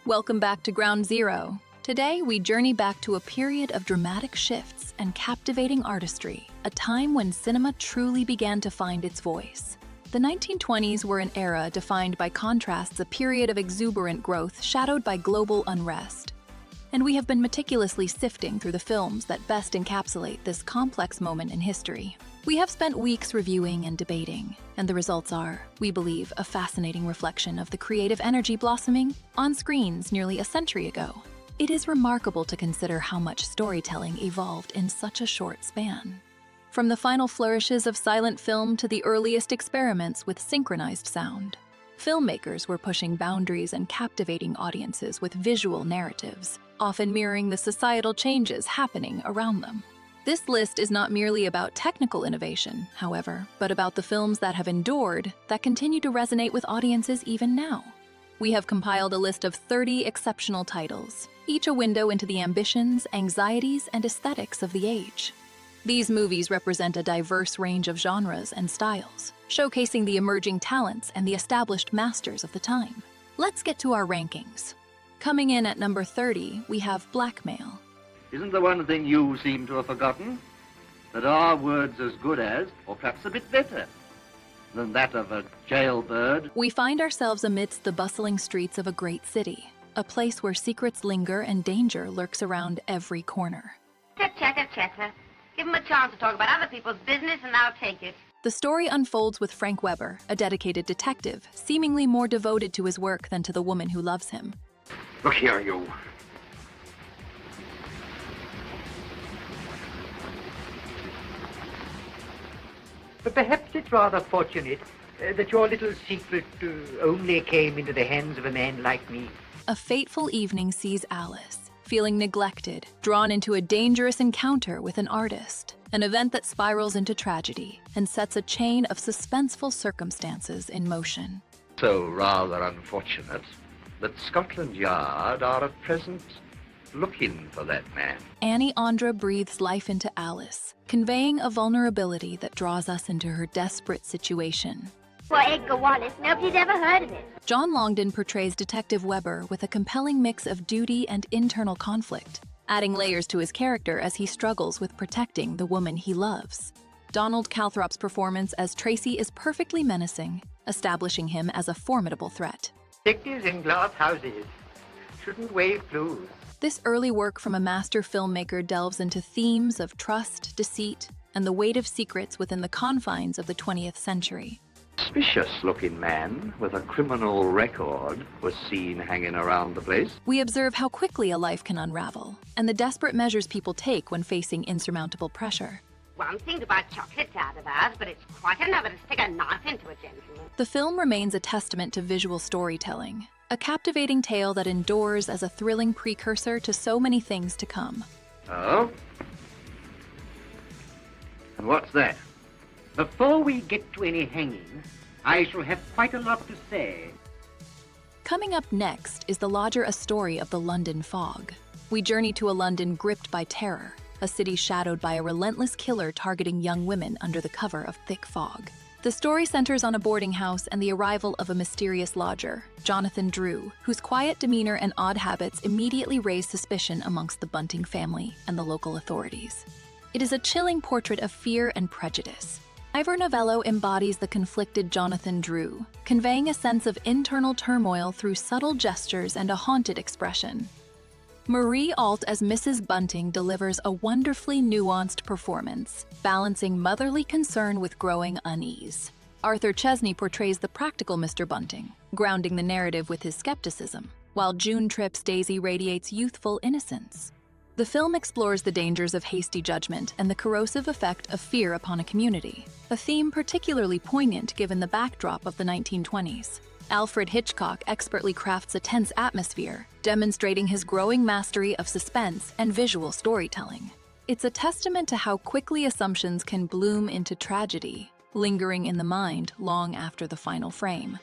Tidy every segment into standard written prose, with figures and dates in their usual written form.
Welcome back to Ground Zero. Today, we journey back to a period of dramatic shifts and captivating artistry, a time when cinema truly began to find its voice. The 1920s were an era defined by contrasts, a period of exuberant growth shadowed by global unrest. And we have been meticulously sifting through the films that best encapsulate this complex moment in history. We have spent weeks reviewing and debating, and the results are, we believe, a fascinating reflection of the creative energy blossoming on screens nearly a century ago. It is remarkable to consider how much storytelling evolved in such a short span. From the final flourishes of silent film to the earliest experiments with synchronized sound, filmmakers were pushing boundaries and captivating audiences with visual narratives, often mirroring the societal changes happening around them. This list is not merely about technical innovation, however, but about the films that have endured, that continue to resonate with audiences even now. We have compiled a list of 30 exceptional titles, each a window into the ambitions, anxieties, and aesthetics of the age. These movies represent a diverse range of genres and styles, showcasing the emerging talents and the established masters of the time. Let's get to our rankings. Coming in at number 30, we have Blackmail. Isn't there one thing you seem to have forgotten? That are words as good as, or perhaps a bit better, than that of a jailbird? We find ourselves amidst the bustling streets of a great city, a place where secrets linger and danger lurks around every corner. Checker. Give him a chance to talk about other people's business and I'll take it. The story unfolds with Frank Weber, a dedicated detective, seemingly more devoted to his work than to the woman who loves him. Look here, you. But perhaps it's rather fortunate that your little secret only came into the hands of a man like me. A fateful evening sees Alice, feeling neglected, drawn into a dangerous encounter with an artist, an event that spirals into tragedy and sets a chain of suspenseful circumstances in motion. So rather unfortunate that Scotland Yard are at present looking for that man. Annie Andra breathes life into Alice, conveying a vulnerability that draws us into her desperate situation. For Edgar Wallace, nobody's ever heard of it. John Longdon portrays Detective Weber with a compelling mix of duty and internal conflict, adding layers to his character as he struggles with protecting the woman he loves. Donald Calthrop's performance as Tracy is perfectly menacing, establishing him as a formidable threat. Detectives in glass houses shouldn't wave clues. This early work from a master filmmaker delves into themes of trust, deceit, and the weight of secrets within the confines of the 20th century. Suspicious-looking man with a criminal record was seen hanging around the place. We observe how quickly a life can unravel, and the desperate measures people take when facing insurmountable pressure. One thing to buy chocolates out of ours, but it's quite another to stick a knife into a gentleman. The film remains a testament to visual storytelling, a captivating tale that endures as a thrilling precursor to so many things to come. Oh? And what's that? Before we get to any hanging, I shall have quite a lot to say. Coming up next is The Lodger, a story of the London fog. We journey to a London gripped by terror, a city shadowed by a relentless killer targeting young women under the cover of thick fog. The story centers on a boarding house and the arrival of a mysterious lodger, Jonathan Drew, whose quiet demeanor and odd habits immediately raise suspicion amongst the Bunting family and the local authorities. It is a chilling portrait of fear and prejudice. Ivor Novello embodies the conflicted Jonathan Drew, conveying a sense of internal turmoil through subtle gestures and a haunted expression. Marie Alt as Mrs. Bunting delivers a wonderfully nuanced performance, balancing motherly concern with growing unease. Arthur Chesney portrays the practical Mr. Bunting, grounding the narrative with his skepticism, while June Tripp's Daisy radiates youthful innocence. The film explores the dangers of hasty judgment and the corrosive effect of fear upon a community, a theme particularly poignant given the backdrop of the 1920s. Alfred Hitchcock expertly crafts a tense atmosphere, demonstrating his growing mastery of suspense and visual storytelling. It's a testament to how quickly assumptions can bloom into tragedy, lingering in the mind long after the final frame.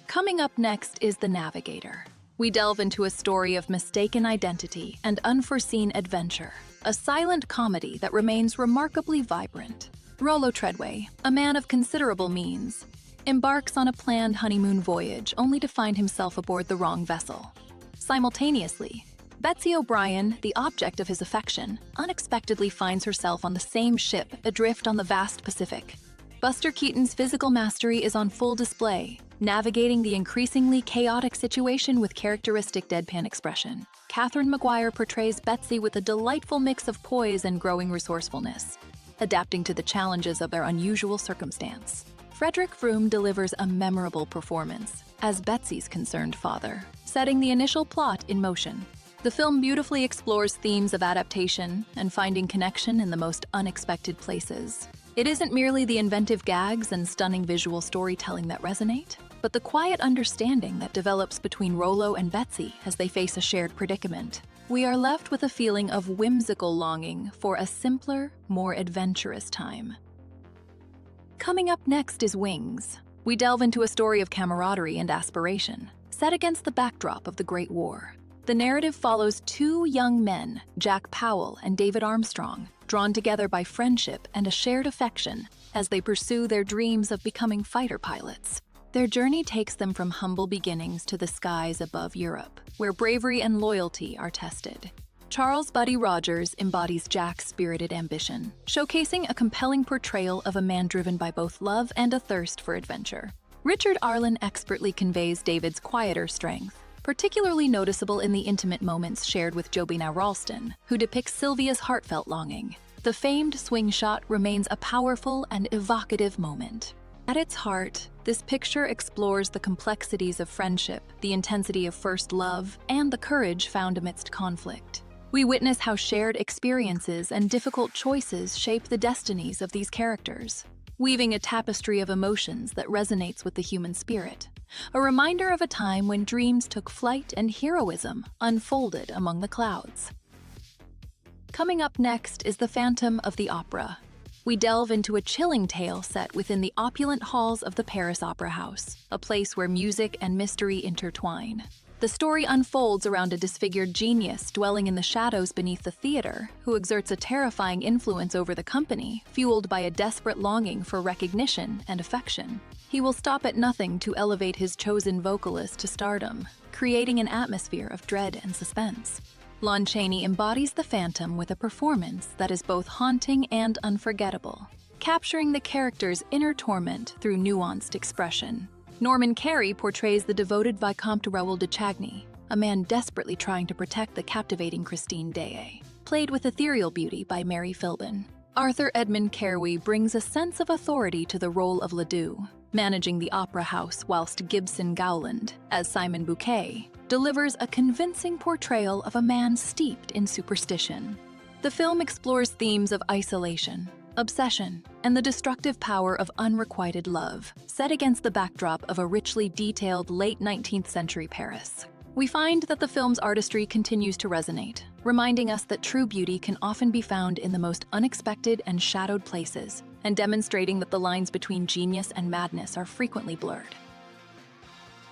Coming up next is The Navigator. We delve into a story of mistaken identity and unforeseen adventure, a silent comedy that remains remarkably vibrant. Rollo Treadway, a man of considerable means, embarks on a planned honeymoon voyage only to find himself aboard the wrong vessel. Simultaneously, Betsy O'Brien, the object of his affection, unexpectedly finds herself on the same ship adrift on the vast Pacific. Buster Keaton's physical mastery is on full display, navigating the increasingly chaotic situation with characteristic deadpan expression. Catherine Maguire portrays Betsy with a delightful mix of poise and growing resourcefulness, adapting to the challenges of their unusual circumstance. Frederick Vroom delivers a memorable performance as Betsy's concerned father, setting the initial plot in motion. The film beautifully explores themes of adaptation and finding connection in the most unexpected places. It isn't merely the inventive gags and stunning visual storytelling that resonate, but the quiet understanding that develops between Rollo and Betsy as they face a shared predicament. We are left with a feeling of whimsical longing for a simpler, more adventurous time. Coming up next is Wings. We delve into a story of camaraderie and aspiration, set against the backdrop of the Great War. The narrative follows two young men, Jack Powell and David Armstrong, drawn together by friendship and a shared affection as they pursue their dreams of becoming fighter pilots. Their journey takes them from humble beginnings to the skies above Europe, where bravery and loyalty are tested. Charles Buddy Rogers embodies Jack's spirited ambition, showcasing a compelling portrayal of a man driven by both love and a thirst for adventure. Richard Arlen expertly conveys David's quieter strength, particularly noticeable in the intimate moments shared with Jobina Ralston, who depicts Sylvia's heartfelt longing. The famed swing shot remains a powerful and evocative moment. At its heart, this picture explores the complexities of friendship, the intensity of first love, and the courage found amidst conflict. We witness how shared experiences and difficult choices shape the destinies of these characters, weaving a tapestry of emotions that resonates with the human spirit. A reminder of a time when dreams took flight and heroism unfolded among the clouds. Coming up next is The Phantom of the Opera. We delve into a chilling tale set within the opulent halls of the Paris Opera House, a place where music and mystery intertwine. The story unfolds around a disfigured genius dwelling in the shadows beneath the theater, who exerts a terrifying influence over the company, fueled by a desperate longing for recognition and affection. He will stop at nothing to elevate his chosen vocalist to stardom, creating an atmosphere of dread and suspense. Lon Chaney embodies the Phantom with a performance that is both haunting and unforgettable, capturing the character's inner torment through nuanced expression. Norman Carey portrays the devoted Vicomte Raoul de Chagny, a man desperately trying to protect the captivating Christine Daae, played with ethereal beauty by Mary Philbin. Arthur Edmund Carey brings a sense of authority to the role of Ledoux, managing the opera house whilst Gibson Gowland, as Simon Bouquet, delivers a convincing portrayal of a man steeped in superstition. The film explores themes of isolation, obsession, and the destructive power of unrequited love, set against the backdrop of a richly detailed late 19th century Paris. We find that the film's artistry continues to resonate, reminding us that true beauty can often be found in the most unexpected and shadowed places, and demonstrating that the lines between genius and madness are frequently blurred.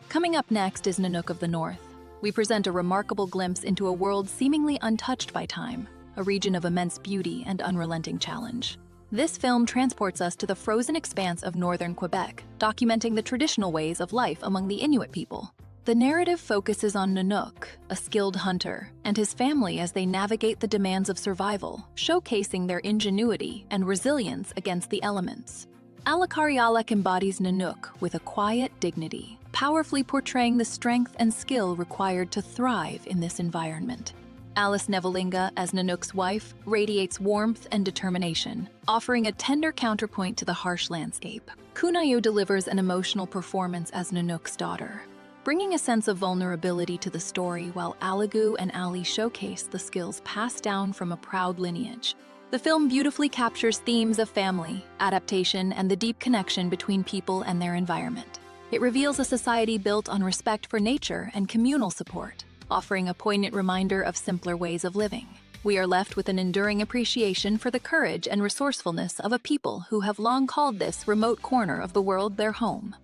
Coming up next is Nanook of the North. We present a remarkable glimpse into a world seemingly untouched by time, a region of immense beauty and unrelenting challenge. This film transports us to the frozen expanse of northern Quebec, documenting the traditional ways of life among the Inuit people. The narrative focuses on Nanook, a skilled hunter, and his family as they navigate the demands of survival, showcasing their ingenuity and resilience against the elements. Alakarialak embodies Nanook with a quiet dignity, powerfully portraying the strength and skill required to thrive in this environment. Alice Nevelinga, as Nanook's wife, radiates warmth and determination, offering a tender counterpoint to the harsh landscape. Kunayu delivers an emotional performance as Nanook's daughter, bringing a sense of vulnerability to the story, while Aligu and Ali showcase the skills passed down from a proud lineage. The film beautifully captures themes of family, adaptation, and the deep connection between people and their environment. It reveals a society built on respect for nature and communal support, offering a poignant reminder of simpler ways of living. We are left with an enduring appreciation for the courage and resourcefulness of a people who have long called this remote corner of the world their home.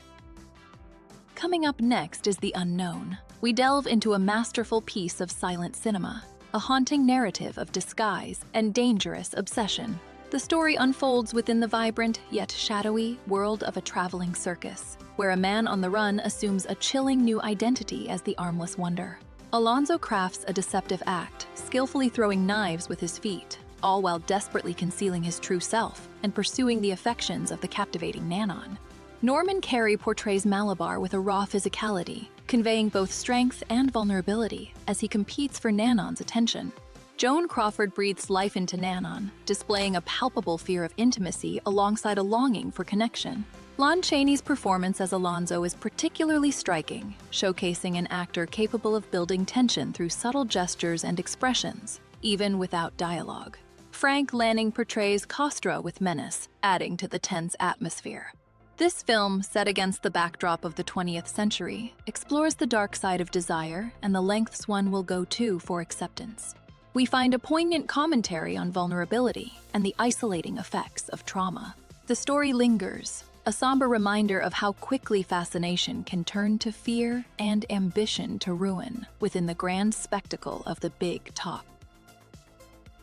Coming up next is The Unknown. We delve into a masterful piece of silent cinema, a haunting narrative of disguise and dangerous obsession. The story unfolds within the vibrant yet shadowy world of a traveling circus, where a man on the run assumes a chilling new identity as the armless wonder. Alonzo crafts a deceptive act, skillfully throwing knives with his feet, all while desperately concealing his true self and pursuing the affections of the captivating Nanon. Norman Carey portrays Malabar with a raw physicality, conveying both strength and vulnerability as he competes for Nanon's attention. Joan Crawford breathes life into Nanon, displaying a palpable fear of intimacy alongside a longing for connection. Lon Chaney's performance as Alonzo is particularly striking, showcasing an actor capable of building tension through subtle gestures and expressions, even without dialogue. Frank Lanning portrays Costra with menace, adding to the tense atmosphere. This film, set against the backdrop of the 20th century, explores the dark side of desire and the lengths one will go to for acceptance. We find a poignant commentary on vulnerability and the isolating effects of trauma. The story lingers, a somber reminder of how quickly fascination can turn to fear and ambition to ruin within the grand spectacle of the big top.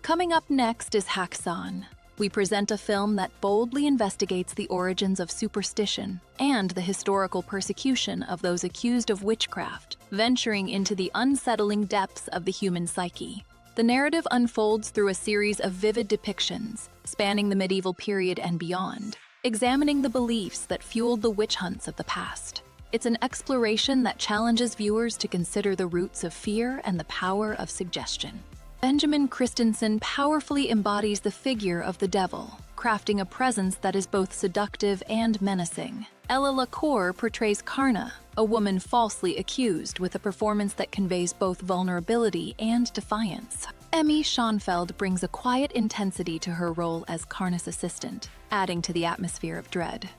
Coming up next is Häxan. We present a film that boldly investigates the origins of superstition and the historical persecution of those accused of witchcraft, venturing into the unsettling depths of the human psyche. The narrative unfolds through a series of vivid depictions, spanning the medieval period and beyond, examining the beliefs that fueled the witch hunts of the past. It's an exploration that challenges viewers to consider the roots of fear and the power of suggestion. Benjamin Christensen powerfully embodies the figure of the devil, crafting a presence that is both seductive and menacing. Ella LaCour portrays Karna, a woman falsely accused, with a performance that conveys both vulnerability and defiance. Emmy Schoenfeld brings a quiet intensity to her role as Karna's assistant, adding to the atmosphere of dread.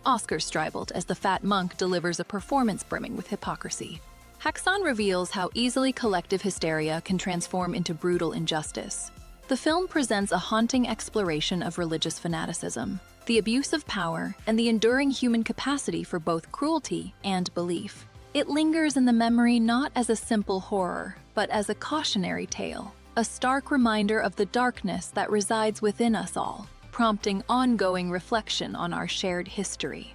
Oscar Streibelt as the fat monk delivers a performance brimming with hypocrisy. Häxan reveals how easily collective hysteria can transform into brutal injustice. The film presents a haunting exploration of religious fanaticism, the abuse of power, and the enduring human capacity for both cruelty and belief. It lingers in the memory not as a simple horror, but as a cautionary tale, a stark reminder of the darkness that resides within us all, prompting ongoing reflection on our shared history.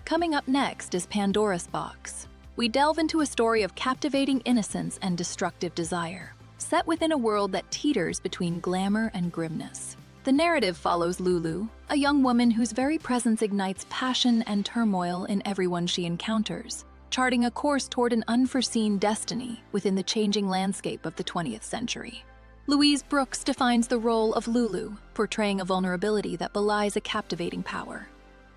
Coming up next is Pandora's Box. We delve into a story of captivating innocence and destructive desire, set within a world that teeters between glamour and grimness. The narrative follows Lulu, a young woman whose very presence ignites passion and turmoil in everyone she encounters, charting a course toward an unforeseen destiny within the changing landscape of the 20th century. Louise Brooks defines the role of Lulu, portraying a vulnerability that belies a captivating power.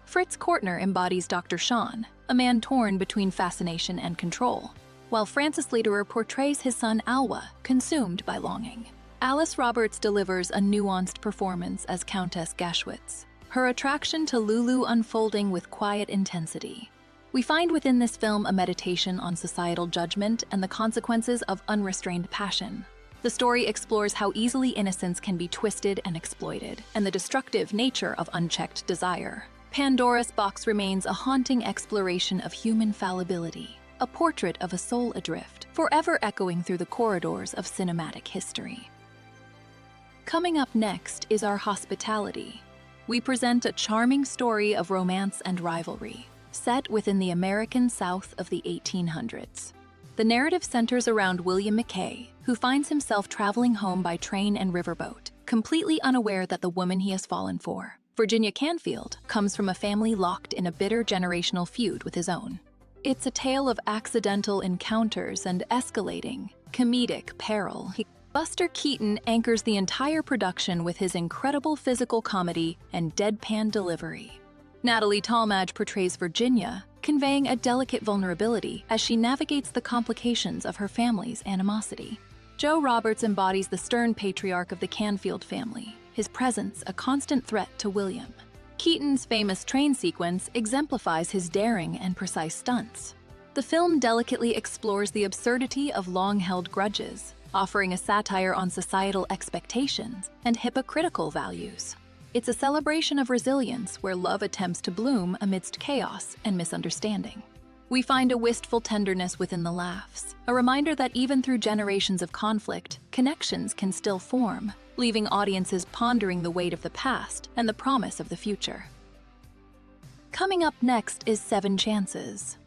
Fritz Kortner embodies Dr. Sean, a man torn between fascination and control, while Francis Lederer portrays his son Alwa, consumed by longing. Alice Roberts delivers a nuanced performance as Countess Gashwitz, her attraction to Lulu unfolding with quiet intensity. We find within this film a meditation on societal judgment and the consequences of unrestrained passion. The story explores how easily innocence can be twisted and exploited, and the destructive nature of unchecked desire. Pandora's Box remains a haunting exploration of human fallibility, a portrait of a soul adrift, forever echoing through the corridors of cinematic history. Coming up next is Our Hospitality. We present a charming story of romance and rivalry, set within the American South of the 1800s. The narrative centers around William McKay, who finds himself traveling home by train and riverboat, completely unaware that the woman he has fallen for, Virginia Canfield, comes from a family locked in a bitter generational feud with his own. It's a tale of accidental encounters and escalating, comedic peril. Buster Keaton anchors the entire production with his incredible physical comedy and deadpan delivery. Natalie Talmadge portrays Virginia, conveying a delicate vulnerability as she navigates the complications of her family's animosity. Joe Roberts embodies the stern patriarch of the Canfield family, his presence a constant threat to William. Keaton's famous train sequence exemplifies his daring and precise stunts. The film delicately explores the absurdity of long-held grudges, offering a satire on societal expectations and hypocritical values. It's a celebration of resilience where love attempts to bloom amidst chaos and misunderstanding. We find a wistful tenderness within the laughs, a reminder that even through generations of conflict, connections can still form, leaving audiences pondering the weight of the past and the promise of the future. Coming up next is Seven Chances.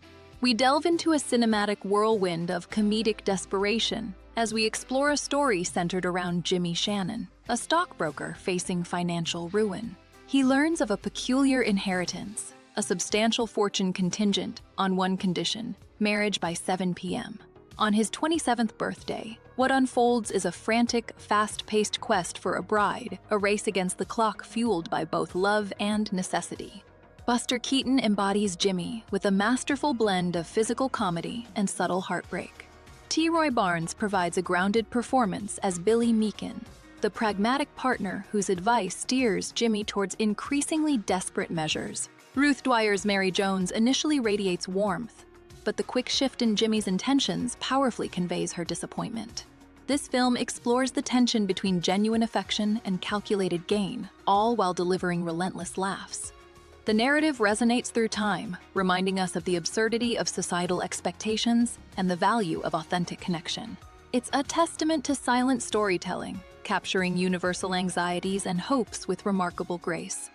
We delve into a cinematic whirlwind of comedic desperation as we explore a story centered around Jimmy Shannon, a stockbroker facing financial ruin. He learns of a peculiar inheritance, a substantial fortune contingent on one condition: marriage by 7 p.m. On his 27th birthday, what unfolds is a frantic, fast-paced quest for a bride, a race against the clock fueled by both love and necessity. Buster Keaton embodies Jimmy with a masterful blend of physical comedy and subtle heartbreak. T. Roy Barnes provides a grounded performance as Billy Meakin, the pragmatic partner whose advice steers Jimmy towards increasingly desperate measures. Ruth Dwyer's Mary Jones initially radiates warmth, but the quick shift in Jimmy's intentions powerfully conveys her disappointment. This film explores the tension between genuine affection and calculated gain, all while delivering relentless laughs. The narrative resonates through time, reminding us of the absurdity of societal expectations and the value of authentic connection. It's a testament to silent storytelling, capturing universal anxieties and hopes with remarkable grace.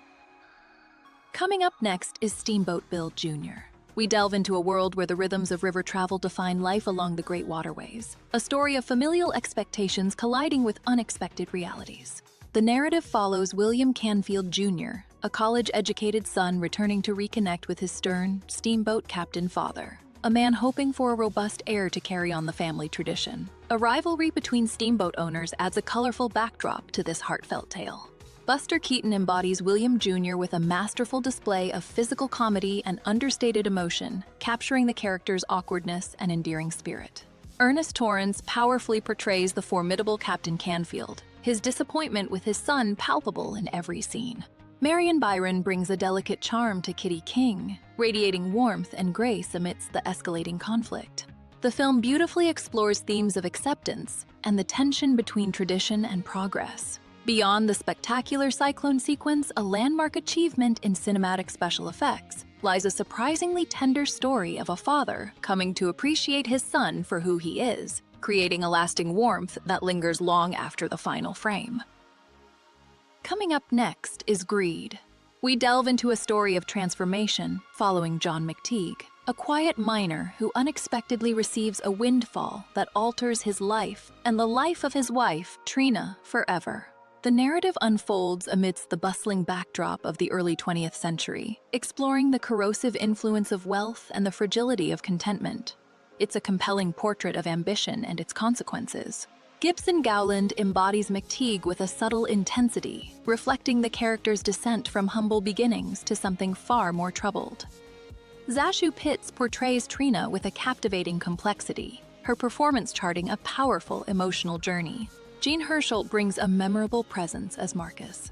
Coming up next is Steamboat Bill Jr. We delve into a world where the rhythms of river travel define life along the great waterways, a story of familial expectations colliding with unexpected realities. The narrative follows William Canfield Jr., a college-educated son returning to reconnect with his stern, steamboat captain father, a man hoping for a robust heir to carry on the family tradition. A rivalry between steamboat owners adds a colorful backdrop to this heartfelt tale. Buster Keaton embodies William Jr. with a masterful display of physical comedy and understated emotion, capturing the character's awkwardness and endearing spirit. Ernest Torrance powerfully portrays the formidable Captain Canfield, his disappointment with his son palpable in every scene. Marion Byron brings a delicate charm to Kitty King, radiating warmth and grace amidst the escalating conflict. The film beautifully explores themes of acceptance and the tension between tradition and progress. Beyond the spectacular cyclone sequence, a landmark achievement in cinematic special effects, lies a surprisingly tender story of a father coming to appreciate his son for who he is, creating a lasting warmth that lingers long after the final frame. Coming up next is Greed. We delve into a story of transformation following John McTeague, a quiet miner who unexpectedly receives a windfall that alters his life and the life of his wife, Trina, forever. The narrative unfolds amidst the bustling backdrop of the early 20th century, exploring the corrosive influence of wealth and the fragility of contentment. It's a compelling portrait of ambition and its consequences. Gibson Gowland embodies McTeague with a subtle intensity, reflecting the character's descent from humble beginnings to something far more troubled. Zashu Pitts portrays Trina with a captivating complexity, her performance charting a powerful emotional journey. Gene Herschel brings a memorable presence as Marcus,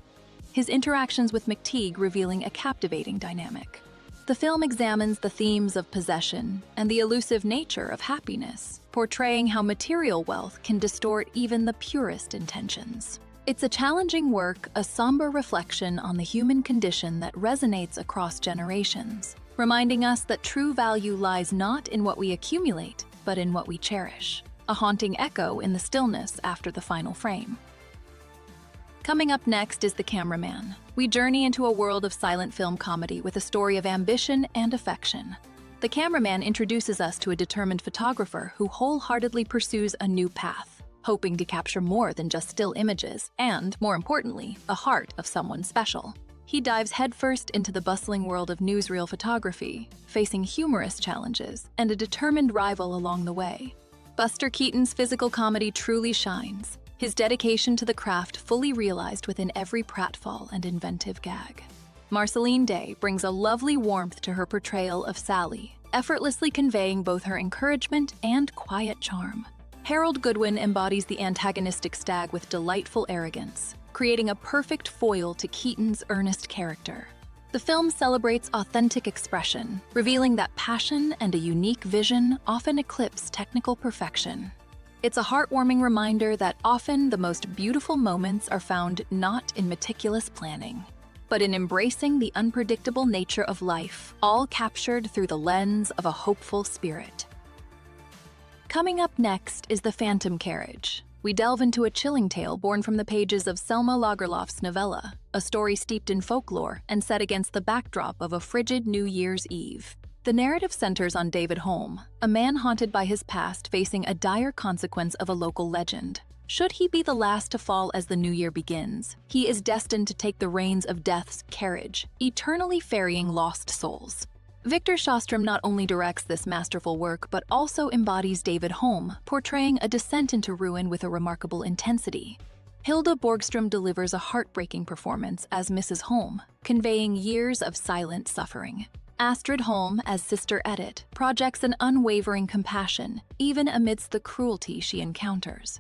his interactions with McTeague revealing a captivating dynamic. The film examines the themes of possession and the elusive nature of happiness, portraying how material wealth can distort even the purest intentions. It's a challenging work, a somber reflection on the human condition that resonates across generations, reminding us that true value lies not in what we accumulate, but in what we cherish. A haunting echo in the stillness after the final frame. Coming up next is The Cameraman. We journey into a world of silent film comedy with a story of ambition and affection. The Cameraman introduces us to a determined photographer who wholeheartedly pursues a new path, hoping to capture more than just still images and, more importantly, the heart of someone special. He dives headfirst into the bustling world of newsreel photography, facing humorous challenges and a determined rival along the way. Buster Keaton's physical comedy truly shines, his dedication to the craft fully realized within every pratfall and inventive gag. Marceline Day brings a lovely warmth to her portrayal of Sally, effortlessly conveying both her encouragement and quiet charm. Harold Goodwin embodies the antagonistic stag with delightful arrogance, creating a perfect foil to Keaton's earnest character. The film celebrates authentic expression, revealing that passion and a unique vision often eclipse technical perfection. It's a heartwarming reminder that often the most beautiful moments are found not in meticulous planning, but in embracing the unpredictable nature of life, all captured through the lens of a hopeful spirit. Coming up next is The Phantom Carriage. We delve into a chilling tale born from the pages of Selma Lagerlof's novella, a story steeped in folklore and set against the backdrop of a frigid New Year's Eve. The narrative centers on David Holm, a man haunted by his past facing a dire consequence of a local legend. Should he be the last to fall as the new year begins, he is destined to take the reins of death's carriage, eternally ferrying lost souls. Victor Shostrom not only directs this masterful work, but also embodies David Holm, portraying a descent into ruin with a remarkable intensity. Hilda Borgström delivers a heartbreaking performance as Mrs. Holm, conveying years of silent suffering. Astrid Holm, as Sister Edith, projects an unwavering compassion, even amidst the cruelty she encounters.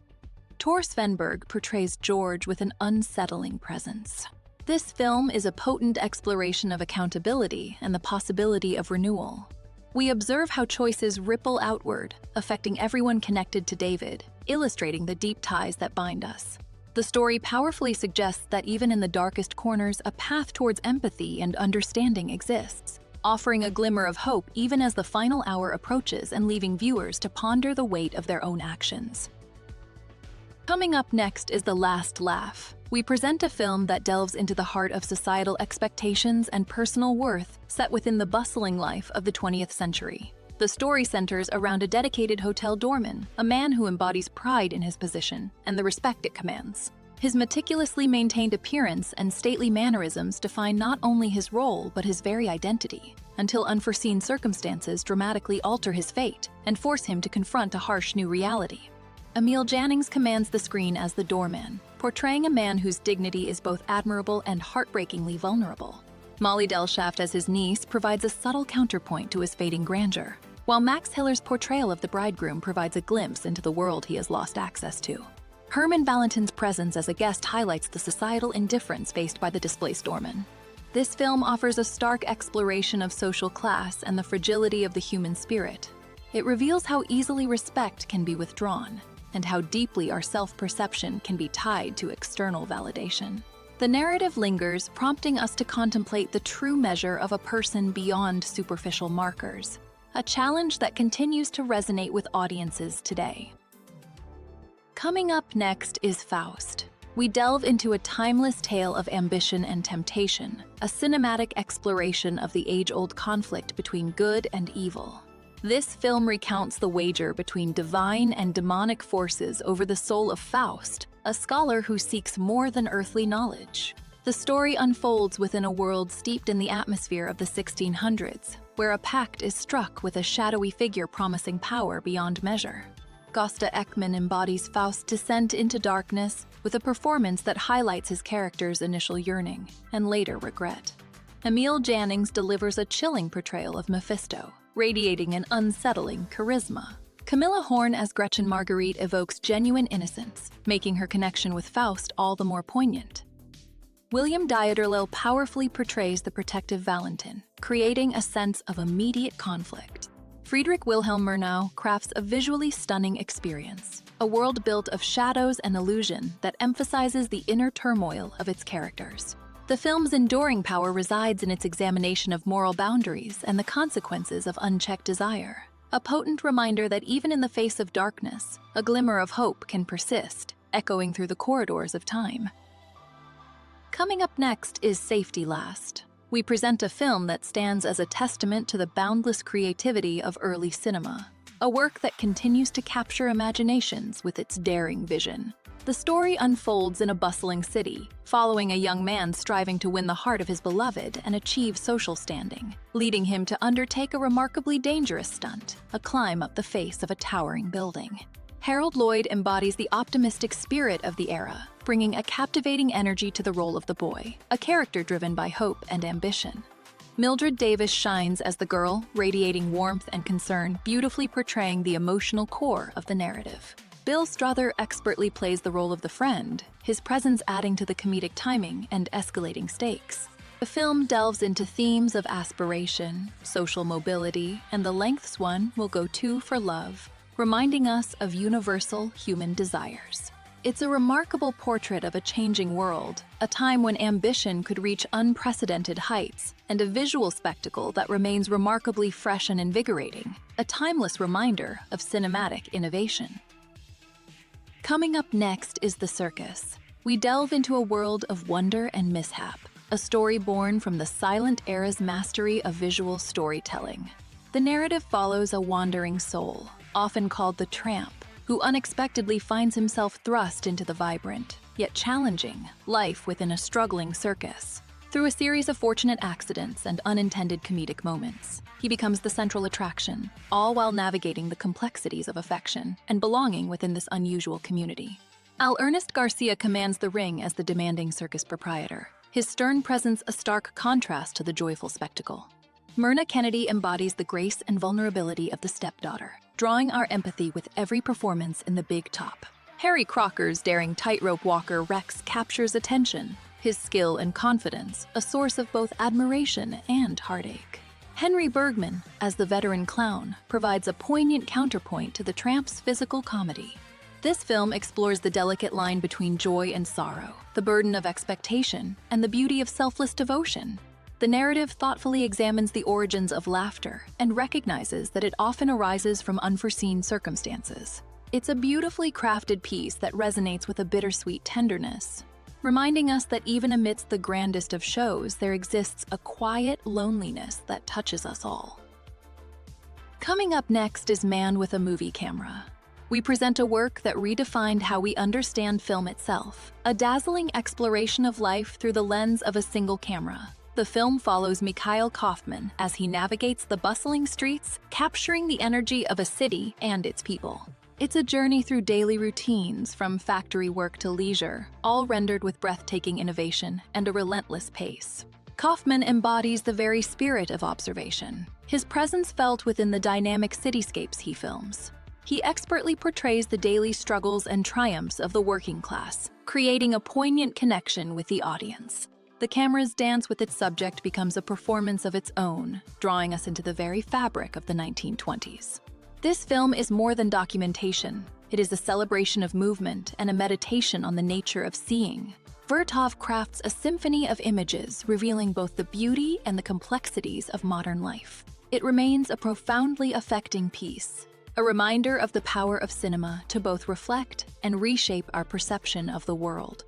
Tor Svenberg portrays George with an unsettling presence. This film is a potent exploration of accountability and the possibility of renewal. We observe how choices ripple outward, affecting everyone connected to David, illustrating the deep ties that bind us. The story powerfully suggests that even in the darkest corners, a path towards empathy and understanding exists, offering a glimmer of hope even as the final hour approaches and leaving viewers to ponder the weight of their own actions. Coming up next is The Last Laugh. We present a film that delves into the heart of societal expectations and personal worth set within the bustling life of the 20th century. The story centers around a dedicated hotel doorman, a man who embodies pride in his position and the respect it commands. His meticulously maintained appearance and stately mannerisms define not only his role but his very identity, until unforeseen circumstances dramatically alter his fate and force him to confront a harsh new reality. Emil Jannings commands the screen as the doorman, portraying a man whose dignity is both admirable and heartbreakingly vulnerable. Molly Delschaft as his niece provides a subtle counterpoint to his fading grandeur, while Max Hiller's portrayal of the bridegroom provides a glimpse into the world he has lost access to. Herman Valentin's presence as a guest highlights the societal indifference faced by the displaced doorman. This film offers a stark exploration of social class and the fragility of the human spirit. It reveals how easily respect can be withdrawn, and how deeply our self-perception can be tied to external validation. The narrative lingers, prompting us to contemplate the true measure of a person beyond superficial markers, a challenge that continues to resonate with audiences today. Coming up next is Faust. We delve into a timeless tale of ambition and temptation, a cinematic exploration of the age-old conflict between good and evil. This film recounts the wager between divine and demonic forces over the soul of Faust, a scholar who seeks more than earthly knowledge. The story unfolds within a world steeped in the atmosphere of the 1600s, where a pact is struck with a shadowy figure promising power beyond measure. Gösta Ekman embodies Faust's descent into darkness with a performance that highlights his character's initial yearning and later regret. Emil Jannings delivers a chilling portrayal of Mephisto, radiating an unsettling charisma. Camilla Horn as Gretchen Marguerite evokes genuine innocence, making her connection with Faust all the more poignant. William Dieterle powerfully portrays the protective Valentin, creating a sense of immediate conflict. Friedrich Wilhelm Murnau crafts a visually stunning experience, a world built of shadows and illusion that emphasizes the inner turmoil of its characters. The film's enduring power resides in its examination of moral boundaries and the consequences of unchecked desire, a potent reminder that even in the face of darkness, a glimmer of hope can persist, echoing through the corridors of time. Coming up next is Safety Last. We present a film that stands as a testament to the boundless creativity of early cinema, a work that continues to capture imaginations with its daring vision. The story unfolds in a bustling city, following a young man striving to win the heart of his beloved and achieve social standing, leading him to undertake a remarkably dangerous stunt, a climb up the face of a towering building. Harold Lloyd embodies the optimistic spirit of the era, bringing a captivating energy to the role of the boy, a character driven by hope and ambition. Mildred Davis shines as the girl, radiating warmth and concern, beautifully portraying the emotional core of the narrative. Bill Strother expertly plays the role of the friend, his presence adding to the comedic timing and escalating stakes. The film delves into themes of aspiration, social mobility, and the lengths one will go to for love, reminding us of universal human desires. It's a remarkable portrait of a changing world, a time when ambition could reach unprecedented heights, and a visual spectacle that remains remarkably fresh and invigorating, a timeless reminder of cinematic innovation. Coming up next is The Circus. We delve into a world of wonder and mishap, a story born from the silent era's mastery of visual storytelling. The narrative follows a wandering soul, often called the tramp, who unexpectedly finds himself thrust into the vibrant, yet challenging, life within a struggling circus. Through a series of fortunate accidents and unintended comedic moments, he becomes the central attraction, all while navigating the complexities of affection and belonging within this unusual community. Ernest Garcia commands the ring as the demanding circus proprietor, his stern presence a stark contrast to the joyful spectacle. Myrna Kennedy embodies the grace and vulnerability of the stepdaughter, drawing our empathy with every performance in The Big Top. Harry Crocker's daring tightrope walker Rex captures attention, his skill and confidence a source of both admiration and heartache. Henry Bergman, as the veteran clown, provides a poignant counterpoint to the tramp's physical comedy. This film explores the delicate line between joy and sorrow, the burden of expectation, and the beauty of selfless devotion. The narrative thoughtfully examines the origins of laughter and recognizes that it often arises from unforeseen circumstances. It's a beautifully crafted piece that resonates with a bittersweet tenderness, reminding us that even amidst the grandest of shows, there exists a quiet loneliness that touches us all. Coming up next is Man with a Movie Camera. We present a work that redefined how we understand film itself, a dazzling exploration of life through the lens of a single camera. The film follows Mikhail Kaufman as he navigates the bustling streets, capturing the energy of a city and its people. It's a journey through daily routines, from factory work to leisure, all rendered with breathtaking innovation and a relentless pace. Kaufman embodies the very spirit of observation, his presence felt within the dynamic cityscapes he films. He expertly portrays the daily struggles and triumphs of the working class, creating a poignant connection with the audience. The camera's dance with its subject becomes a performance of its own, drawing us into the very fabric of the 1920s. This film is more than documentation. It is a celebration of movement and a meditation on the nature of seeing. Vertov crafts a symphony of images, revealing both the beauty and the complexities of modern life. It remains a profoundly affecting piece, a reminder of the power of cinema to both reflect and reshape our perception of the world.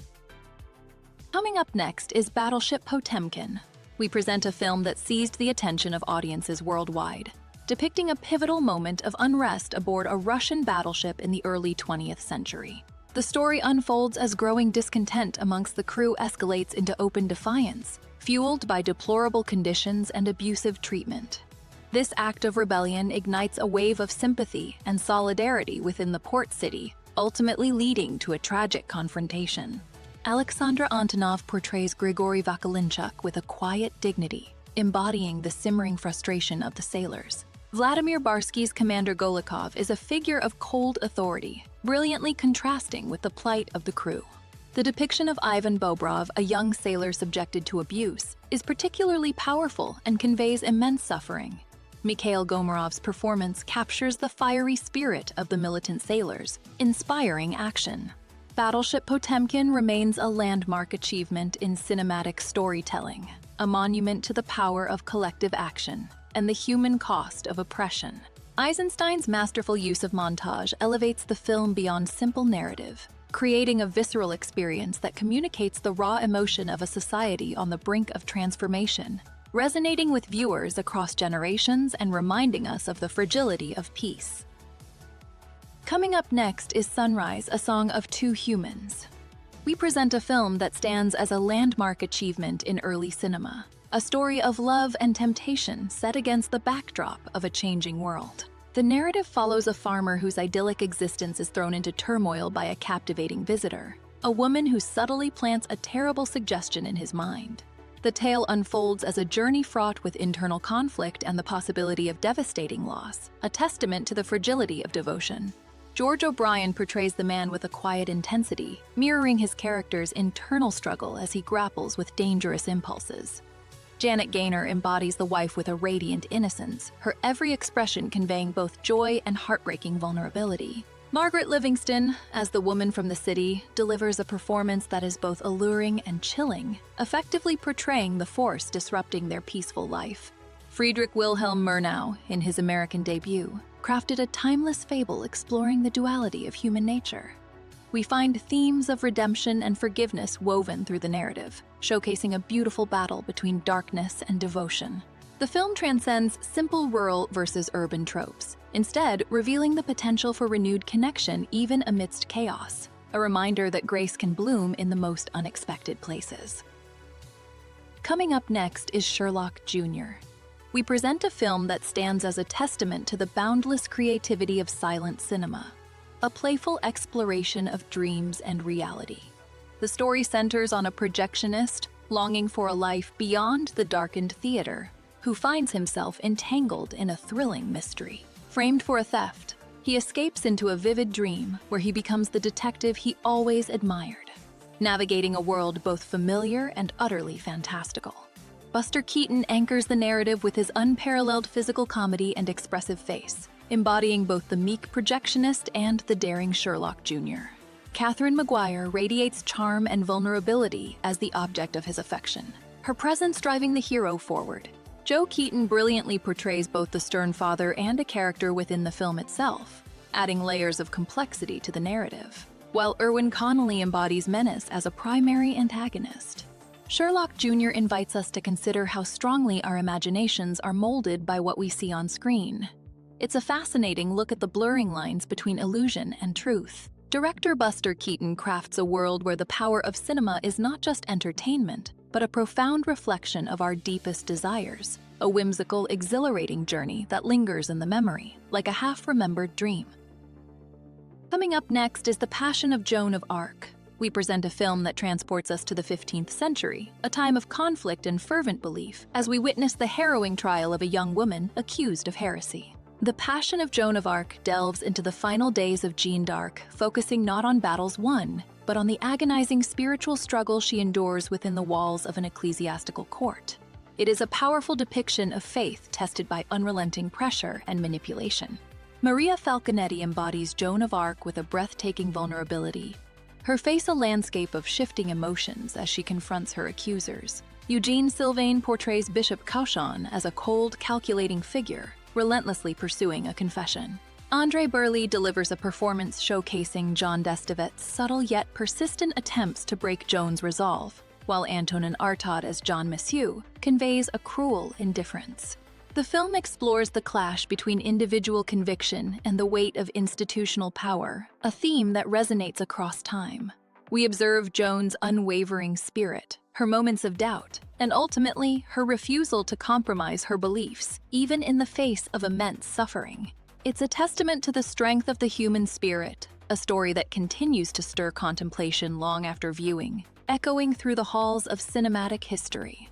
Coming up next is Battleship Potemkin. We present a film that seized the attention of audiences worldwide, depicting a pivotal moment of unrest aboard a Russian battleship in the early 20th century. The story unfolds as growing discontent amongst the crew escalates into open defiance, fueled by deplorable conditions and abusive treatment. This act of rebellion ignites a wave of sympathy and solidarity within the port city, ultimately leading to a tragic confrontation. Alexandra Antonov portrays Grigory Vakulinchuk with a quiet dignity, embodying the simmering frustration of the sailors. Vladimir Barsky's Commander Golikov is a figure of cold authority, brilliantly contrasting with the plight of the crew. The depiction of Ivan Bobrov, a young sailor subjected to abuse, is particularly powerful and conveys immense suffering. Mikhail Gomarov's performance captures the fiery spirit of the militant sailors, inspiring action. Battleship Potemkin remains a landmark achievement in cinematic storytelling, a monument to the power of collective action and the human cost of oppression. Eisenstein's masterful use of montage elevates the film beyond simple narrative, creating a visceral experience that communicates the raw emotion of a society on the brink of transformation, resonating with viewers across generations and reminding us of the fragility of peace. Coming up next is Sunrise, a Song of Two Humans. We present a film that stands as a landmark achievement in early cinema, a story of love and temptation set against the backdrop of a changing world. The narrative follows a farmer whose idyllic existence is thrown into turmoil by a captivating visitor, a woman who subtly plants a terrible suggestion in his mind. The tale unfolds as a journey fraught with internal conflict and the possibility of devastating loss, a testament to the fragility of devotion. George O'Brien portrays the man with a quiet intensity, mirroring his character's internal struggle as he grapples with dangerous impulses. Janet Gaynor embodies the wife with a radiant innocence, her every expression conveying both joy and heartbreaking vulnerability. Margaret Livingston, as the woman from the city, delivers a performance that is both alluring and chilling, effectively portraying the force disrupting their peaceful life. Friedrich Wilhelm Murnau, in his American debut, crafted a timeless fable exploring the duality of human nature. We find themes of redemption and forgiveness woven through the narrative, showcasing a beautiful battle between darkness and devotion. The film transcends simple rural versus urban tropes, instead revealing the potential for renewed connection even amidst chaos, a reminder that grace can bloom in the most unexpected places. Coming up next is Sherlock Jr. We present a film that stands as a testament to the boundless creativity of silent cinema, a playful exploration of dreams and reality. The story centers on a projectionist longing for a life beyond the darkened theater, who finds himself entangled in a thrilling mystery. Framed for a theft, he escapes into a vivid dream where he becomes the detective he always admired, navigating a world both familiar and utterly fantastical. Buster Keaton anchors the narrative with his unparalleled physical comedy and expressive face, embodying both the meek projectionist and the daring Sherlock Jr. Catherine Maguire radiates charm and vulnerability as the object of his affection, her presence driving the hero forward. Joe Keaton brilliantly portrays both the stern father and a character within the film itself, adding layers of complexity to the narrative, while Irwin Connolly embodies menace as a primary antagonist. Sherlock Jr. invites us to consider how strongly our imaginations are molded by what we see on screen. It's a fascinating look at the blurring lines between illusion and truth. Director Buster Keaton crafts a world where the power of cinema is not just entertainment, but a profound reflection of our deepest desires, a whimsical, exhilarating journey that lingers in the memory, like a half-remembered dream. Coming up next is The Passion of Joan of Arc. We present a film that transports us to the 15th century, a time of conflict and fervent belief, as we witness the harrowing trial of a young woman accused of heresy. The Passion of Joan of Arc delves into the final days of Jeanne d'Arc, focusing not on battles won, but on the agonizing spiritual struggle she endures within the walls of an ecclesiastical court. It is a powerful depiction of faith tested by unrelenting pressure and manipulation. Maria Falconetti embodies Joan of Arc with a breathtaking vulnerability, her face a landscape of shifting emotions as she confronts her accusers. Eugene Sylvain portrays Bishop Cauchon as a cold, calculating figure, relentlessly pursuing a confession. Andre Burley delivers a performance showcasing John d'Estevet's subtle yet persistent attempts to break Joan's resolve, while Antonin Artaud as John Monsieur conveys a cruel indifference. The film explores the clash between individual conviction and the weight of institutional power, a theme that resonates across time. We observe Joan's unwavering spirit, her moments of doubt, and ultimately her refusal to compromise her beliefs, even in the face of immense suffering. It's a testament to the strength of the human spirit, a story that continues to stir contemplation long after viewing, echoing through the halls of cinematic history.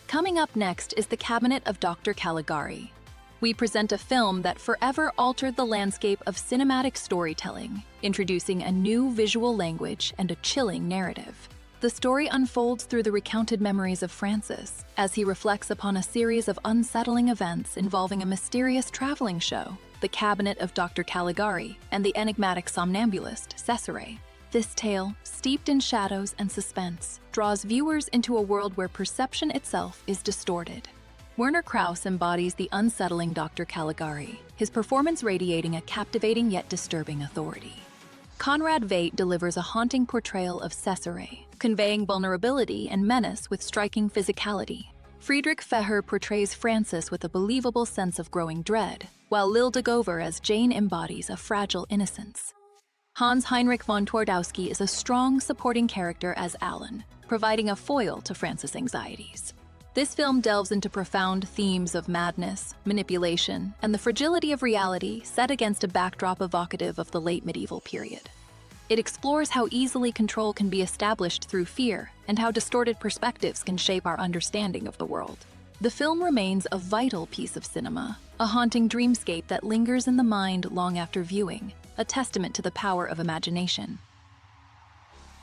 Coming up next is The Cabinet of Dr. Caligari. We present a film that forever altered the landscape of cinematic storytelling, introducing a new visual language and a chilling narrative. The story unfolds through the recounted memories of Francis, as he reflects upon a series of unsettling events involving a mysterious traveling show, The Cabinet of Dr. Caligari, and the enigmatic somnambulist, Cesare. This tale, steeped in shadows and suspense, draws viewers into a world where perception itself is distorted. Werner Krauss embodies the unsettling Dr. Caligari, his performance radiating a captivating yet disturbing authority. Conrad Veidt delivers a haunting portrayal of Cesare, conveying vulnerability and menace with striking physicality. Friedrich Feher portrays Francis with a believable sense of growing dread, while Lil de Gover as Jane embodies a fragile innocence. Hans Heinrich von Twardowski is a strong supporting character as Alan, providing a foil to Francis' anxieties. This film delves into profound themes of madness, manipulation, and the fragility of reality set against a backdrop evocative of the late medieval period. It explores how easily control can be established through fear and how distorted perspectives can shape our understanding of the world. The film remains a vital piece of cinema, a haunting dreamscape that lingers in the mind long after viewing, a testament to the power of imagination.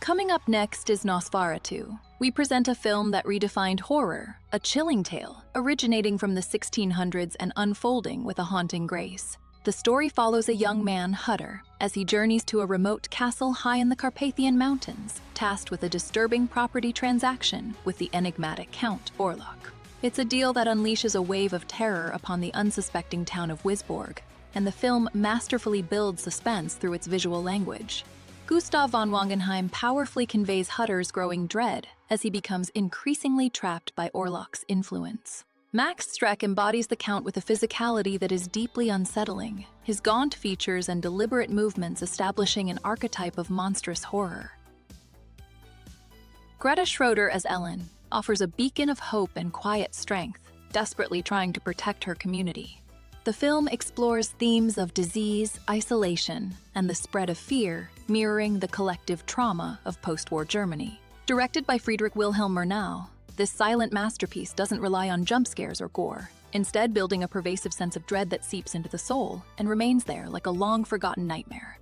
Coming up next is Nosferatu. We present a film that redefined horror, a chilling tale originating from the 1600s and unfolding with a haunting grace. The story follows a young man, Hutter, as he journeys to a remote castle high in the Carpathian Mountains, tasked with a disturbing property transaction with the enigmatic Count Orlok. It's a deal that unleashes a wave of terror upon the unsuspecting town of Wisborg, and the film masterfully builds suspense through its visual language. Gustav von Wangenheim powerfully conveys Hutter's growing dread as he becomes increasingly trapped by Orlok's influence. Max Streck embodies the Count with a physicality that is deeply unsettling, his gaunt features and deliberate movements establishing an archetype of monstrous horror. Greta Schroeder as Ellen offers a beacon of hope and quiet strength, desperately trying to protect her community. The film explores themes of disease, isolation, and the spread of fear, mirroring the collective trauma of post-war Germany. Directed by Friedrich Wilhelm Murnau, this silent masterpiece doesn't rely on jump scares or gore, instead building a pervasive sense of dread that seeps into the soul and remains there like a long-forgotten nightmare.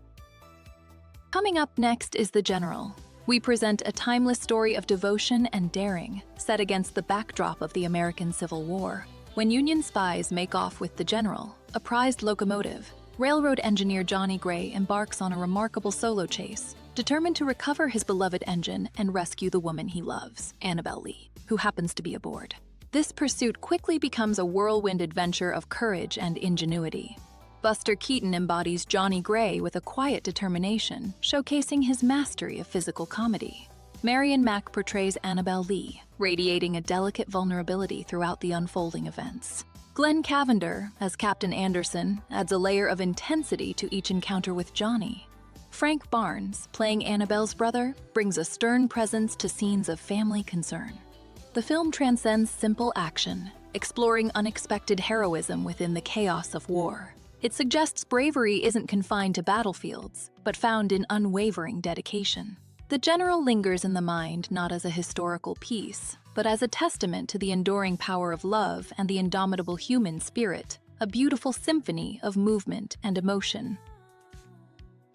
Coming up next is The General. We present a timeless story of devotion and daring, set against the backdrop of the American Civil War. When Union spies make off with the General, a prized locomotive, railroad engineer Johnny Gray embarks on a remarkable solo chase, determined to recover his beloved engine and rescue the woman he loves, Annabelle Lee, who happens to be aboard. This pursuit quickly becomes a whirlwind adventure of courage and ingenuity. Buster Keaton embodies Johnny Gray with a quiet determination, showcasing his mastery of physical comedy. Marion Mack portrays Annabelle Lee, radiating a delicate vulnerability throughout the unfolding events. Glenn Cavender, as Captain Anderson, adds a layer of intensity to each encounter with Johnny. Frank Barnes, playing Annabelle's brother, brings a stern presence to scenes of family concern. The film transcends simple action, exploring unexpected heroism within the chaos of war. It suggests bravery isn't confined to battlefields, but found in unwavering dedication. The General lingers in the mind not as a historical piece, but as a testament to the enduring power of love and the indomitable human spirit, a beautiful symphony of movement and emotion.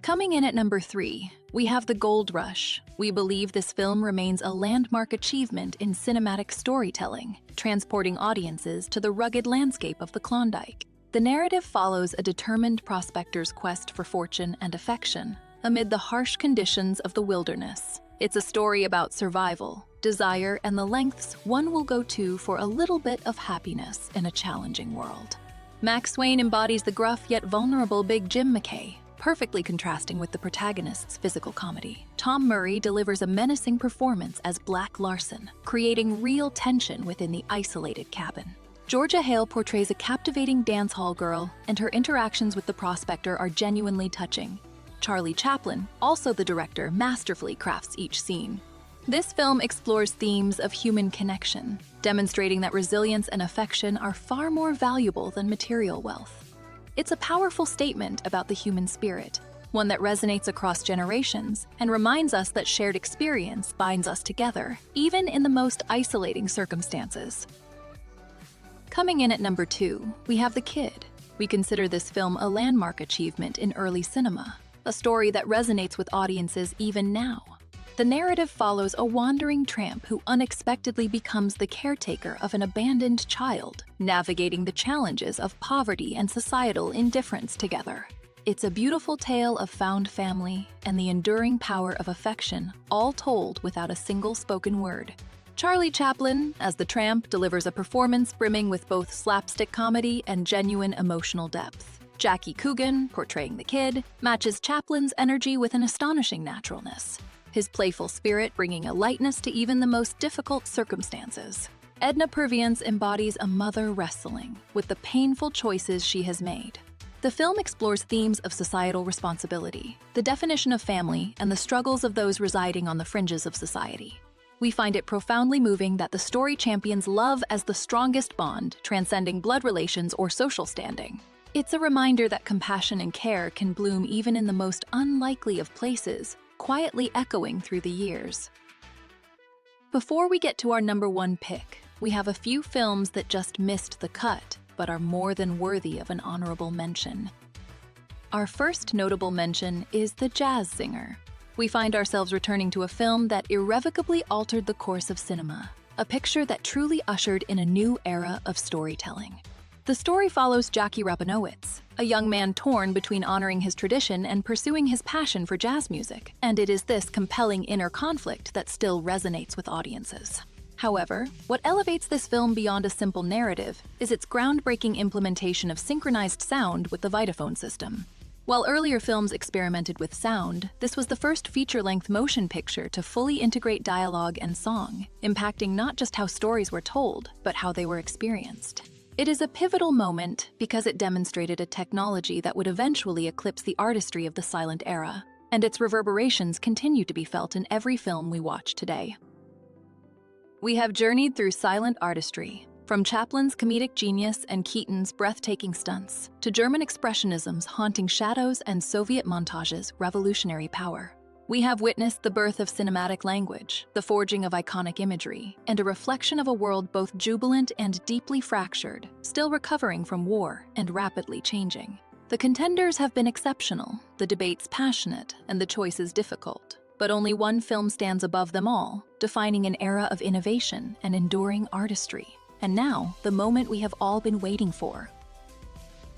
Coming in at number 3, we have The Gold Rush. We believe this film remains a landmark achievement in cinematic storytelling, transporting audiences to the rugged landscape of the Klondike. The narrative follows a determined prospector's quest for fortune and affection amid the harsh conditions of the wilderness. It's a story about survival, desire, and the lengths one will go to for a little bit of happiness in a challenging world. Max Swain embodies the gruff yet vulnerable Big Jim McKay, perfectly contrasting with the protagonist's physical comedy. Tom Murray delivers a menacing performance as Black Larson, creating real tension within the isolated cabin. Georgia Hale portrays a captivating dance hall girl, and her interactions with the prospector are genuinely touching. Charlie Chaplin, also the director, masterfully crafts each scene. This film explores themes of human connection, demonstrating that resilience and affection are far more valuable than material wealth. It's a powerful statement about the human spirit, one that resonates across generations and reminds us that shared experience binds us together, even in the most isolating circumstances. Coming in at number 2, we have The Kid. We consider this film a landmark achievement in early cinema, a story that resonates with audiences even now. The narrative follows a wandering tramp who unexpectedly becomes the caretaker of an abandoned child, navigating the challenges of poverty and societal indifference together. It's a beautiful tale of found family and the enduring power of affection, all told without a single spoken word. Charlie Chaplin, as the tramp, delivers a performance brimming with both slapstick comedy and genuine emotional depth. Jackie Coogan, portraying the Kid, matches Chaplin's energy with an astonishing naturalness, his playful spirit bringing a lightness to even the most difficult circumstances. Edna Purviance embodies a mother wrestling with the painful choices she has made. The film explores themes of societal responsibility, the definition of family, and the struggles of those residing on the fringes of society. We find it profoundly moving that the story champions love as the strongest bond, transcending blood relations or social standing. It's a reminder that compassion and care can bloom even in the most unlikely of places, quietly echoing through the years. Before we get to our number 1 pick, we have a few films that just missed the cut, but are more than worthy of an honorable mention. Our first notable mention is The Jazz Singer. We find ourselves returning to a film that irrevocably altered the course of cinema, a picture that truly ushered in a new era of storytelling. The story follows Jackie Rabinowitz, a young man torn between honoring his tradition and pursuing his passion for jazz music, and it is this compelling inner conflict that still resonates with audiences. However, what elevates this film beyond a simple narrative is its groundbreaking implementation of synchronized sound with the Vitaphone system. While earlier films experimented with sound, this was the first feature-length motion picture to fully integrate dialogue and song, impacting not just how stories were told, but how they were experienced. It is a pivotal moment because it demonstrated a technology that would eventually eclipse the artistry of the silent era, and its reverberations continue to be felt in every film we watch today. We have journeyed through silent artistry, from Chaplin's comedic genius and Keaton's breathtaking stunts, to German expressionism's haunting shadows and Soviet montage's revolutionary power. We have witnessed the birth of cinematic language, the forging of iconic imagery, and a reflection of a world both jubilant and deeply fractured, still recovering from war and rapidly changing. The contenders have been exceptional, the debates passionate, and the choices difficult. But only one film stands above them all, defining an era of innovation and enduring artistry. And now, the moment we have all been waiting for.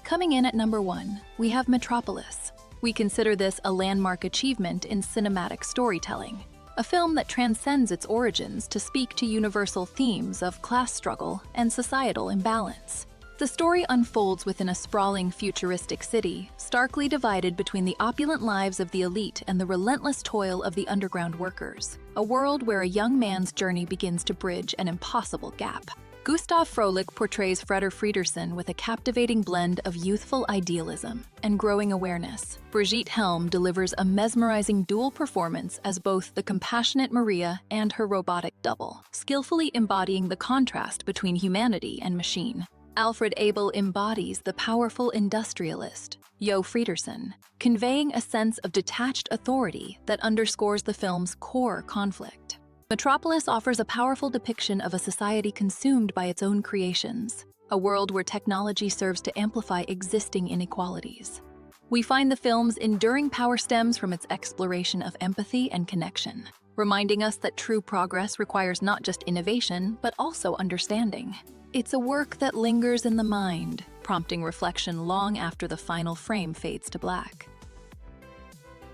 Coming in at number 1, we have Metropolis. We consider this a landmark achievement in cinematic storytelling, a film that transcends its origins to speak to universal themes of class struggle and societal imbalance. The story unfolds within a sprawling futuristic city, starkly divided between the opulent lives of the elite and the relentless toil of the underground workers, a world where a young man's journey begins to bridge an impossible gap. Gustav Froelich portrays Freder Friedersen with a captivating blend of youthful idealism and growing awareness. Brigitte Helm delivers a mesmerizing dual performance as both the compassionate Maria and her robotic double, skillfully embodying the contrast between humanity and machine. Alfred Abel embodies the powerful industrialist, Jo Friedersen, conveying a sense of detached authority that underscores the film's core conflict. Metropolis offers a powerful depiction of a society consumed by its own creations, a world where technology serves to amplify existing inequalities. We find the film's enduring power stems from its exploration of empathy and connection, reminding us that true progress requires not just innovation, but also understanding. It's a work that lingers in the mind, prompting reflection long after the final frame fades to black.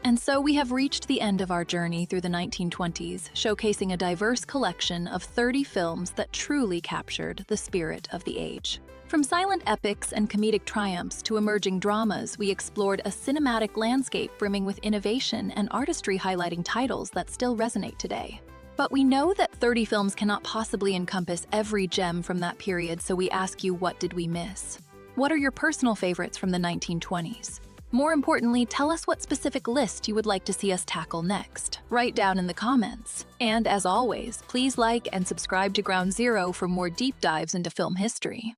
And so we have reached the end of our journey through the 1920s, showcasing a diverse collection of 30 films that truly captured the spirit of the age. From silent epics and comedic triumphs to emerging dramas, we explored a cinematic landscape brimming with innovation and artistry, highlighting titles that still resonate today. But we know that 30 films cannot possibly encompass every gem from that period, so we ask you, what did we miss? What are your personal favorites from the 1920s? More importantly, tell us what specific list you would like to see us tackle next. Write down in the comments. And as always, please like and subscribe to Ground Zero for more deep dives into film history.